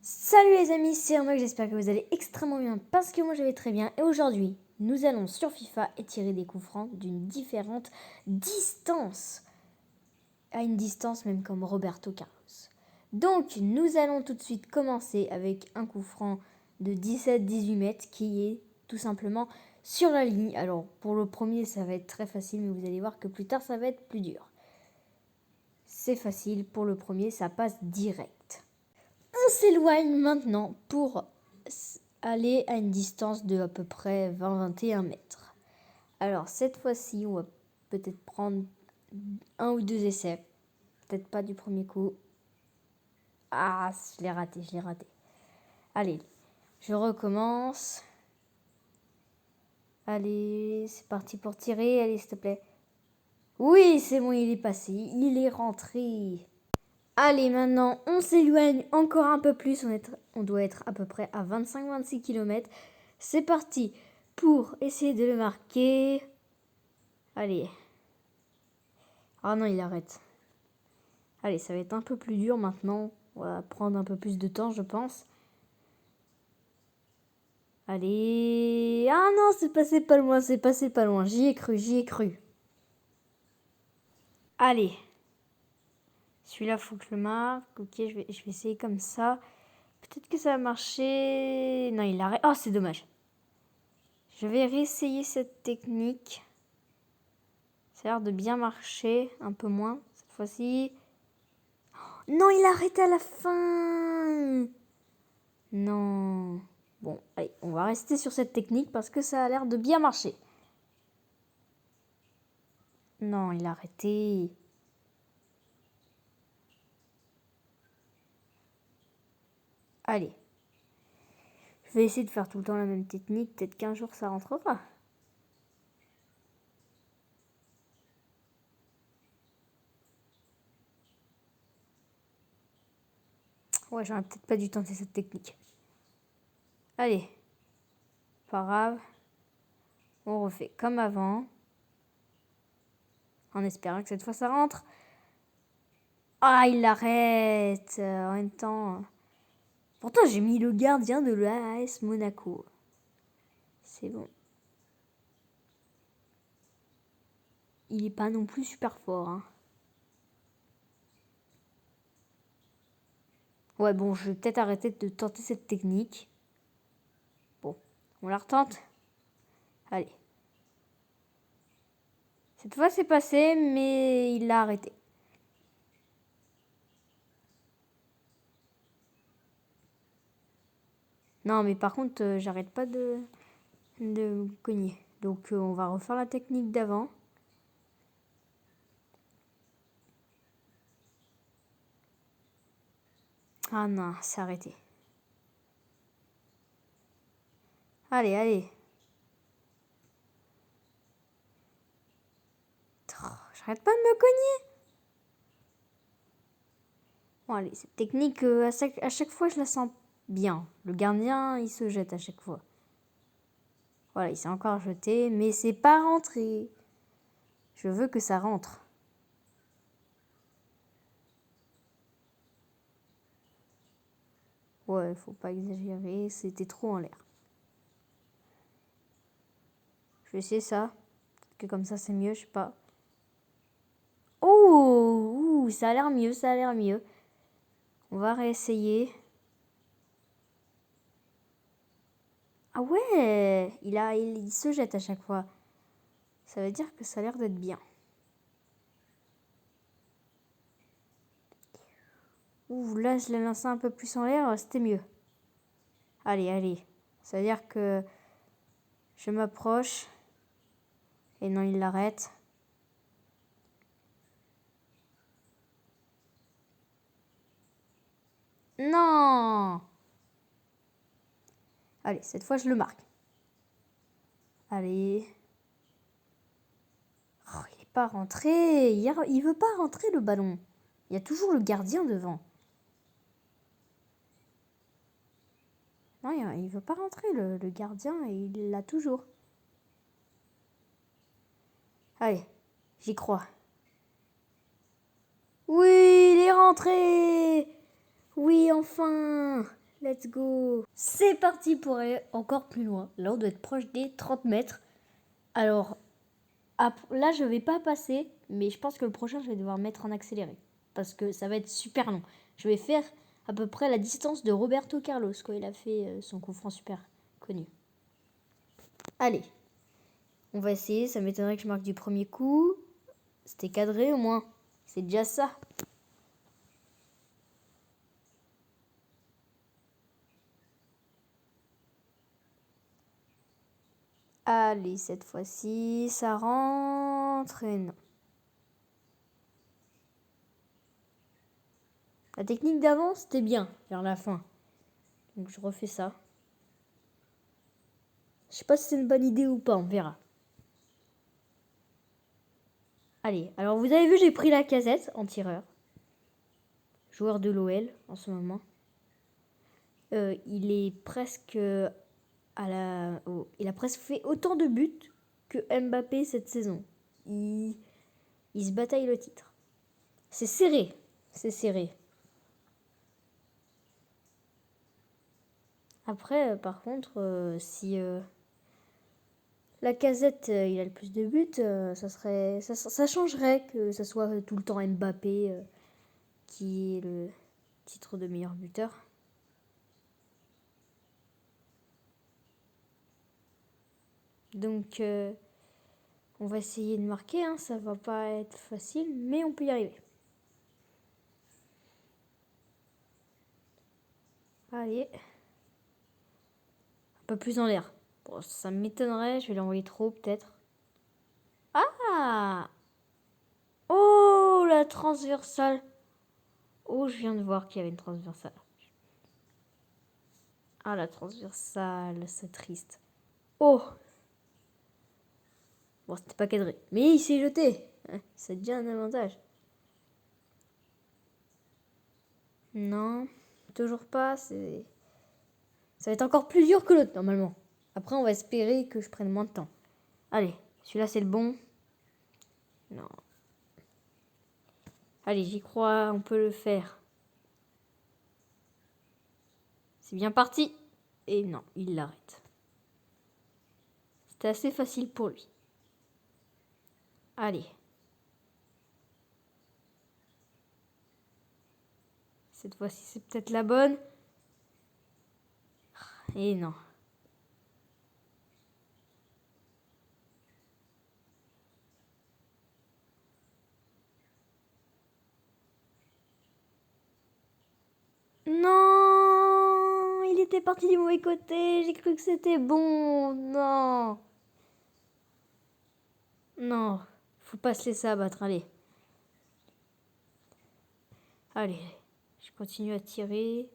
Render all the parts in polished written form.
Salut les amis, c'est Irma, j'espère que vous allez extrêmement bien parce que moi je vais très bien. Et aujourd'hui, nous allons sur FIFA et tirer des coups francs d'une différente distance. À une distance même comme Roberto Carlos. Donc nous allons tout de suite commencer avec un coup franc de 17-18 mètres qui est tout simplement sur la ligne. Alors pour le premier ça va être très facile mais vous allez voir que plus tard ça va être plus dur. C'est facile, pour le premier ça passe direct. On s'éloigne maintenant pour aller à une distance de à peu près 20-21 mètres. Alors cette fois-ci, on va peut-être prendre un ou deux essais. Peut-être pas du premier coup. Ah, je l'ai raté. Allez, je recommence. Allez, c'est parti pour tirer. Allez, s'il te plaît. Oui, c'est bon, il est passé. Il est rentré. Allez, maintenant, on s'éloigne encore un peu plus. On doit être à peu près à 25-26 km. C'est parti pour essayer de le marquer. Allez. Ah non, il arrête. Allez, ça va être un peu plus dur maintenant. On va prendre un peu plus de temps, je pense. Allez. Ah non, c'est passé pas loin. J'y ai cru. Allez. Celui-là, faut que je le marque. Ok, je vais essayer comme ça. Peut-être que ça va marcher. Non, il arrête. Oh, c'est dommage. Je vais réessayer cette technique. Ça a l'air de bien marcher. Un peu moins, cette fois-ci. Non, il a arrêté à la fin. Non. Bon, allez, on va rester sur cette technique parce que ça a l'air de bien marcher. Non, il a arrêté. Allez. Je vais essayer de faire tout le temps la même technique. Peut-être qu'un jour ça rentrera. Ouais, j'aurais peut-être pas dû tenter cette technique. Allez. Pas grave. On refait comme avant. En espérant que cette fois ça rentre. Ah, il l'arrête. En même temps. Pourtant, j'ai mis le gardien de l'AS Monaco. C'est bon. Il est pas non plus super fort. Hein. Ouais, bon, je vais peut-être arrêter de tenter cette technique. Bon, on la retente. Allez. Cette fois, c'est passé, mais il l'a arrêté. Non, mais par contre, j'arrête pas de cogner. Donc, on va refaire la technique d'avant. Ah non, c'est arrêté. Allez. Oh, j'arrête pas de me cogner. Bon, allez, cette technique, à chaque fois, je la sens bien. Le gardien, il se jette à chaque fois. Voilà, il s'est encore jeté, mais c'est pas rentré. Je veux que ça rentre. Ouais, faut pas exagérer, c'était trop en l'air. Je vais essayer ça. Peut-être que comme ça, c'est mieux, je sais pas. Oh, ça a l'air mieux. On va réessayer. Ah ouais, il se jette à chaque fois. Ça veut dire que ça a l'air d'être bien. Ouh, là, je l'ai lancé un peu plus en l'air, c'était mieux. Allez. Ça veut dire que je m'approche. Et non, il l'arrête. Non! Allez, cette fois, je le marque. Allez. Oh, il n'est pas rentré. Il veut pas rentrer le ballon. Il y a toujours le gardien devant. Non, il veut pas rentrer le gardien et il l'a toujours. Allez, j'y crois. Oui, il est rentré. Oui, enfin. Let's go. C'est parti pour aller encore plus loin. Là, on doit être proche des 30 mètres. Alors, là, je vais pas passer, mais je pense que le prochain, je vais devoir mettre en accéléré. Parce que ça va être super long. Je vais faire à peu près la distance de Roberto Carlos quand il a fait son coup franc super connu. Allez, on va essayer. Ça m'étonnerait que je marque du premier coup. C'était cadré au moins. C'est déjà ça. Allez, cette fois-ci, ça rentre et non. La technique d'avant, c'était bien vers la fin. Donc je refais ça. Je sais pas si c'est une bonne idée ou pas, on verra. Allez, alors vous avez vu, j'ai pris Lacazette en tireur. Joueur de l'OL en ce moment. Il est presque il a presque fait autant de buts que Mbappé cette saison. Il se bataille le titre. C'est serré. C'est serré. Après, par contre, si Lacazette il a le plus de buts, ça changerait que ça soit tout le temps Mbappé qui ait le titre de meilleur buteur. Donc, on va essayer de marquer. Hein. Ça va pas être facile, mais on peut y arriver. Allez. Un peu plus en l'air. Bon, ça m'étonnerait. Je vais l'envoyer trop, peut-être. Ah! Oh, la transversale. Oh, je viens de voir qu'il y avait une transversale. Ah, la transversale, c'est triste. Oh! Bon, c'était pas cadré. Mais il s'est jeté. C'est déjà un avantage. Non, toujours pas. Ça va être encore plus dur que l'autre, normalement. Après, on va espérer que je prenne moins de temps. Allez, celui-là, c'est le bon. Non. Allez, j'y crois, on peut le faire. C'est bien parti. Et non, il l'arrête. C'était assez facile pour lui. Allez. Cette fois-ci, c'est peut-être la bonne. Et non. Non, il était parti du mauvais côté. J'ai cru que c'était bon. Non. Non, faut pas se laisser abattre. Allez. Allez, je continue à tirer.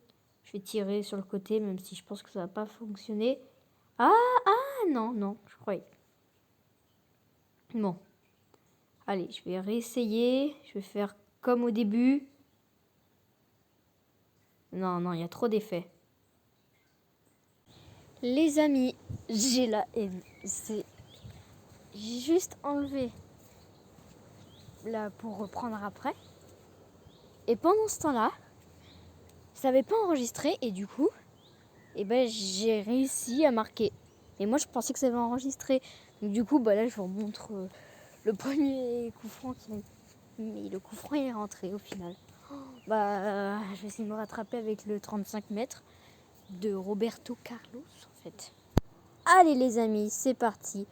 Je vais tirer sur le côté, même si je pense que ça va pas fonctionner. Ah, non, je croyais. Bon. Allez, je vais réessayer. Je vais faire comme au début. Non, il y a trop d'effets. Les amis, j'ai la haine. J'ai juste enlevé là pour reprendre après. Et pendant ce temps-là, ça n'avait pas enregistré et du coup, j'ai réussi à marquer. Et moi, je pensais que ça avait enregistré. Donc du coup, là, je vous montre le premier coup franc mais le coup franc est rentré au final. Je vais essayer de me rattraper avec le 35 mètres de Roberto Carlos en fait. Allez les amis, c'est parti.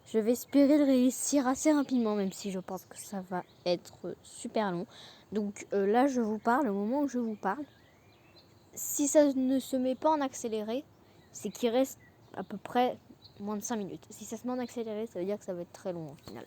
Je vais espérer le réussir assez rapidement, même si je pense que ça va être super long. Donc là, je vous parle, au moment où je vous parle, si ça ne se met pas en accéléré, c'est qu'il reste à peu près moins de 5 minutes. Si ça se met en accéléré, ça veut dire que ça va être très long au final.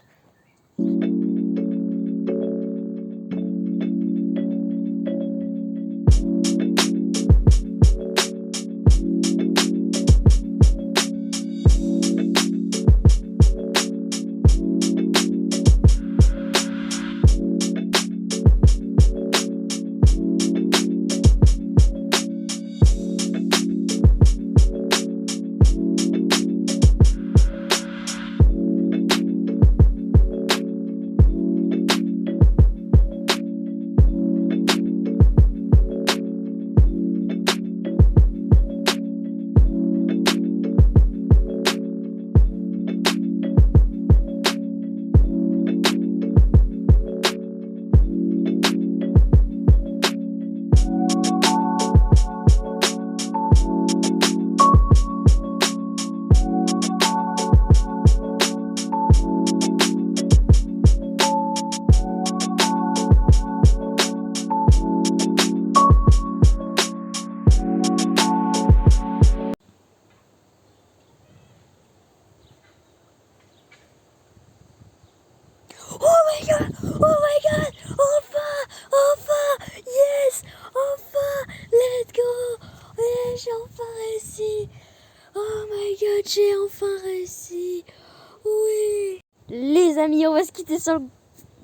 amis, on va se quitter sur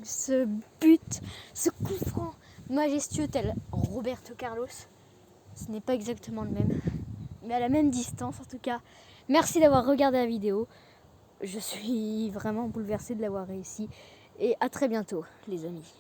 ce but, ce coup franc majestueux tel Roberto Carlos. Ce n'est pas exactement le même, mais à la même distance en tout cas. Merci d'avoir regardé la vidéo. Je suis vraiment bouleversée de l'avoir réussi. Et à très bientôt, les amis.